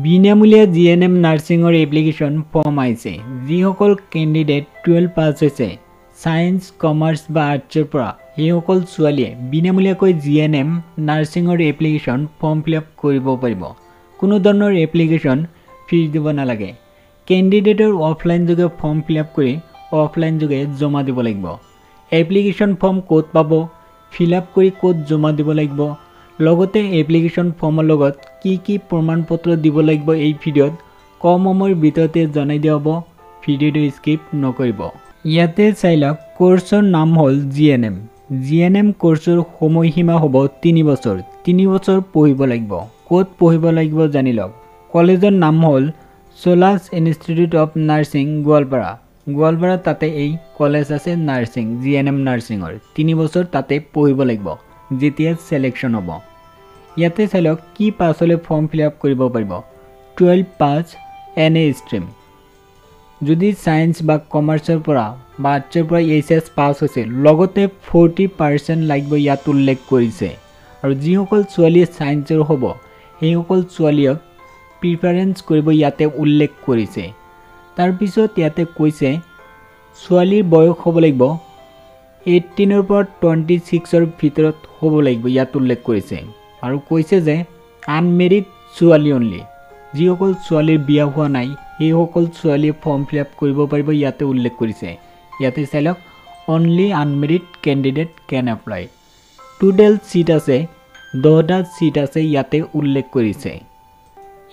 বিনামূলীয়া GNM নাৰ্ছিঙৰ application form আহিছে। যিসকল কেণ্ডিডেট 12 পাছ হৈছে সায়েন্স, কমাৰ্চ বা আৰ্টছৰ পৰা সেইসকল ছোৱালীয়ে বিনামূলীয়াকৈ জিএনএম নাৰ্ছিঙৰ এপ্লিকেশ্যন ফৰ্ম ফিলআপ কৰিব পাৰিব। কোনো ধৰণৰ এপ্লিকেশ্যন ফিজ দিব নালাগে। কেণ্ডিডেটৰ অফলাইন যোগে ফৰ্ম ফিলআপ কৰি অফলাইন যোগে জমা দিব লাগিব। এপ্লিকেশ্যন ফৰ্ম ক'ত পাব, ফিলআপ কৰি ক'ত জমা দিব লাগিব, লগতে এপ্লিকেশ্যন ফৰ্মৰ লগত কি প্ৰমাণপত্ৰ দিব লাগিব এই ভিডিঅ'ত কম সময়ৰ ভিতৰতে জনাই দিয়া হ'ব। ভিডিঅ'টো স্কিপ নকৰিব। ইয়াতে চাই লওক কোৰ্চৰ নাম হ'ল জিএনএম। জিএনএম কোৰ্চৰ সময়সীমা হ'ব 3 বছৰ। 3 বছৰ পঢ়িব লাগিব। ক'ত পঢ়িব লাগিব জানি লওক। কলেজৰ নাম হ'ল Solace institute of nursing Goalpara. Goalpara তাতে এই কলেজ আছে নাৰ্ছিং, জিএনএম নাৰ্ছিঙৰ। 3 বছৰ তাতে পঢ়িব লাগিব যেতিয়া সিলেকশ্যন হ'ব। ইয়াতে চাই লওক কি পাছ হ'লে ফৰ্ম ফিলআপ কৰিব পাৰিব। 12 পাছ এনে ষ্ট্ৰীম। যদি সায়েন্স বা কমাৰ্চৰ পৰা বা আৰ্টছৰ পৰা এইচএছ পাছ হৈছে লগতে 40% লাগিব ইয়াত উল্লেখ কৰিছে। আৰু যিসকল ছোৱালীয়ে সায়েন্সৰ হ'ব সেইসকল ছোৱালীক প্ৰিফাৰেঞ্চ কৰিব ইয়াতে উল্লেখ কৰিছে। তাৰপিছত ইয়াতে কৈছে ছোৱালীৰ বয়স হ'ব লাগিব 18 পৰা 26ৰ ভিতৰত হ'ব লাগিব, ইয়াত উল্লেখ কৰিছে। আৰু কৈছে যে আনমেৰিড ছোৱালী অনলি, যিসকল ছোৱালীৰ বিয়া হোৱা নাই সেইসকল ছোৱালীয়ে ফৰ্ম ফিলআপ কৰিব পাৰিব, ইয়াতে উল্লেখ কৰিছে। ইয়াতে চাই লওক অনলি আনমেৰিড কেণ্ডিডেট কেন এপ্লাই। টোটেল চিট আছে 10টা চিট আছে, ইয়াতে উল্লেখ কৰিছে।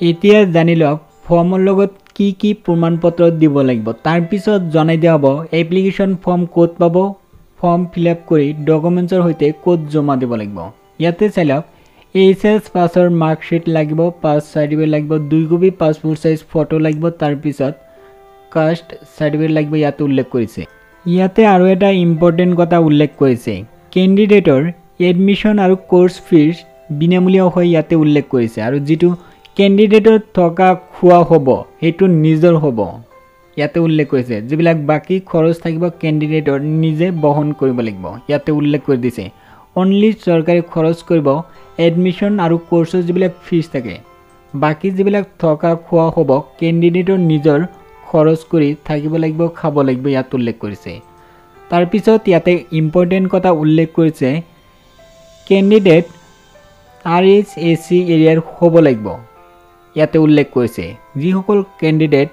এতিয়া জানি লওক ফৰ্মৰ লগত কি প্ৰমাণপত্ৰ দিব লাগিব। তাৰপিছত জনাই দিয়া হ'ব এপ্লিকেশ্যন ফৰ্ম ক'ত পাব, ফৰ্ম ফিলআপ কৰি ডকুমেণ্টছৰ সৈতে ক'ত জমা দিব লাগিব। ইয়াতে চাই লওক এইচএছ পাছৰ মাৰ্কশ্বিট লাগিব, পাছ চাৰ্টিফিকেট লাগিব, 2 কপি পাছপোৰ্ট সাইজ ফটো লাগিব, তাৰপিছত কাষ্ট চাৰ্টিফিকেট লাগিব, ইয়াতে উল্লেখ কৰিছে। ইয়াতে আৰু এটা ইম্পৰ্টেণ্ট কথা উল্লেখ কৰিছে, কেণ্ডিডেটৰ এডমিশ্যন আৰু কোৰ্চ ফিজ বিনামূলীয়া হয়, ইয়াতে উল্লেখ কৰিছে। আৰু যিটো কেণ্ডিডেটৰ থকা খোৱা হ'ব সেইটো নিজৰ হ'ব, ইয়াতে উল্লেখ কৰিছে। যিবিলাক বাকী খৰচ থাকিব কেণ্ডিডেটৰ নিজে বহন কৰিব লাগিব, ইয়াতে উল্লেখ কৰি দিছে। অনলি চৰকাৰে খৰচ কৰিব এডমিশ্যন আৰু কোৰ্চৰ যিবিলাক ফিজ থাকে, বাকী যিবিলাক থকা খোৱা হ'ব কেণ্ডিডেটৰ নিজৰ খৰচ কৰি থাকিব লাগিব, খাব লাগিব, ইয়াত উল্লেখ কৰিছে। তাৰপিছত ইয়াতে ইম্পৰ্টেণ্ট কথা উল্লেখ কৰিছে কেণ্ডিডেট RHAC এৰিয়াৰ হ'ব লাগিব, ইয়াতে উল্লেখ কৰিছে। যিসকল কেণ্ডিডেট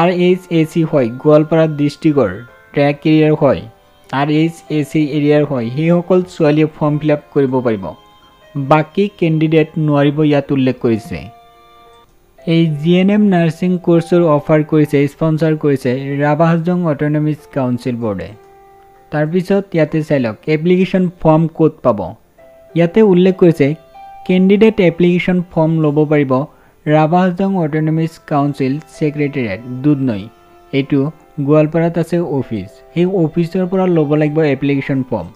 RHAC হয়, গোৱালপাৰা ডিষ্ট্ৰিক্টৰ ট্ৰেক এৰিয়াৰ হয়, RHAC এৰিয়াৰ হয়, সেইসকল ছোৱালীয়ে ফৰ্ম ফিলআপ কৰিব পাৰিব, বাকী কেণ্ডিডেট নোৱাৰিব, ইয়াত উল্লেখ কৰিছে। এই জিএনএম নাৰ্ছিং কোৰ্চৰ অফাৰ কৰিছে, স্পন্সৰ কৰিছে ৰাভা হাজং অট'নমিক কাউন্সিল বৰ্ডে। তাৰপিছত ইয়াতে চাই লওক এপ্লিকেশ্যন ফৰ্ম ক'ত পাব। ইয়াতে উল্লেখ কৰিছে কেণ্ডিডেট এপ্লিকেশ্যন ফৰ্ম ল'ব পাৰিব ৰাভা হাজং অট'নমিক কাউন্সিল ছেক্ৰেটেৰিয়েট দুধনৈ, এইটো গোৱালপাৰাত আছে অফিচ। সেই অফিচৰ পৰা ল'ব লাগিব এপ্লিকেশ্যন ফৰ্ম।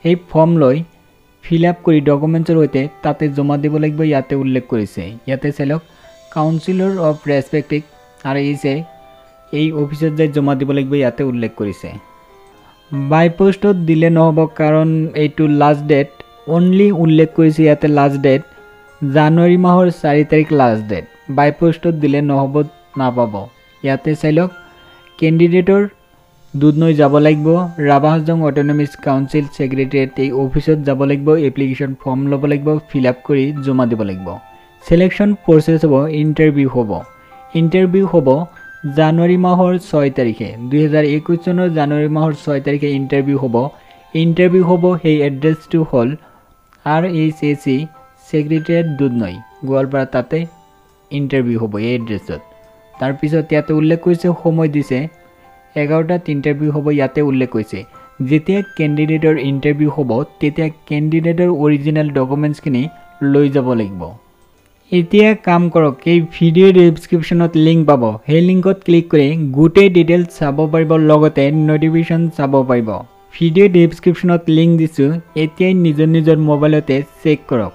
সেই ফৰ্ম লৈ ফিলআপ কৰি ডকুমেণ্টছৰ সৈতে তাতে জমা দিব লাগিব, ইয়াতে উল্লেখ কৰিছে। ইয়াতে চাই লওক কাউন্সিলৰ অফ ৰেছপেক্টিভ RHAC এই অফিচত যাই জমা দিব লাগিব, ইয়াতে উল্লেখ কৰিছে। বাই পোষ্টত দিলে নহ'ব কাৰণ এইটো লাষ্ট ডেট অনলি উল্লেখ কৰিছে। ইয়াতে লাষ্ট ডেট জানুৱাৰী মাহৰ 4 তাৰিখ লাষ্ট ডেট। বাই পোষ্টত দিলে নহ'ব, নাপাব। ইয়াতে চাই লওক কেণ্ডিডেটৰ দুধনৈ যাব লাগিব, ৰাভা হাজং অট'নমিক কাউন্সিল ছেক্ৰেটেৰিয়েট এই অফিচত যাব লাগিব, এপ্লিকেশ্যন ফৰ্ম ল'ব লাগিব, ফিলআপ কৰি জমা দিব লাগিব। সিলেকশ্যন প্ৰচেছ হ'ব, ইণ্টাৰভিউ হ'ব। ইণ্টাৰভিউ হ'ব জানুৱাৰী মাহৰ 6 তাৰিখে, 2021 চনৰ জানুৱাৰী মাহৰ 6 তাৰিখে ইণ্টাৰভিউ হ'ব। ইণ্টাৰভিউ হ'ব সেই এড্ৰেছটো হ'ল RHAC ছেক্ৰেটেৰিয়েট দুধনৈ গোৱালপাৰা, তাতে ইণ্টাৰভিউ হ'ব এই এড্ৰেছত। তাৰপিছত ইয়াতে উল্লেখ কৰিছে সময় দিছে 11টাত ইণ্টাৰভিউ হ'ব, ইয়াতে উল্লেখ কৰিছে। যেতিয়া কেণ্ডিডেটৰ ইণ্টাৰভিউ হ'ব তেতিয়া কেণ্ডিডেটৰ অৰিজিনেল ডকুমেণ্টছখিনি লৈ যাব লাগিব। এতিয়া কাম কৰক, এই ভিডিঅ'ৰ ডেছক্ৰিপশ্যনত লিংক পাব, সেই লিংকত ক্লিক কৰি গোটেই ডিটেইলছ চাব পাৰিব, লগতে ন'টিফিকেশ্যন চাব পাৰিব। ভিডিঅ'ৰ ডেছক্ৰিপশ্যনত লিংক দিছোঁ, এতিয়াই নিজৰ মোবাইলতে চেক কৰক।